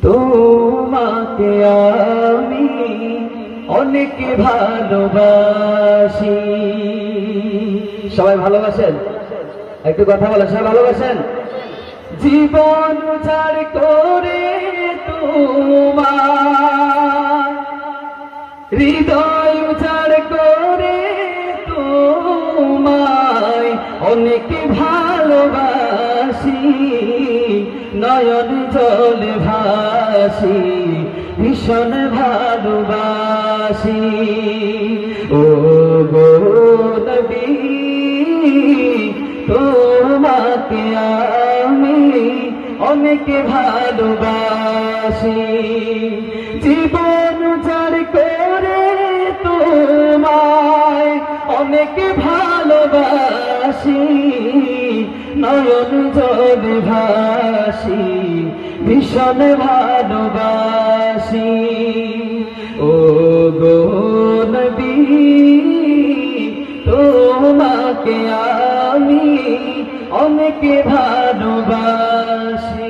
তোমাকে আমি অনেক ভালোবাসি। সবাই ভালোবাসেন? একটু কথা বলেন, সবাই ভালোবাসেন? জীবন উজাড় করে তোমার, হৃদয় উজাড় করে তোমায় অনেক ভালোবাসি। নয়ন জলে ভাসি, ভীষণ ভালোবাসি। ও গো নবী, তোমাকে আমি অনেক ভালোবাসি। জীবন উজাড় করে তোমায় অনেক ভালোবাসি। নয়ন জলে ভাসি, ভীষণ ভালোবাসি। ও গো নবী, তোমাকে আমি অনেক ভালোবাসি।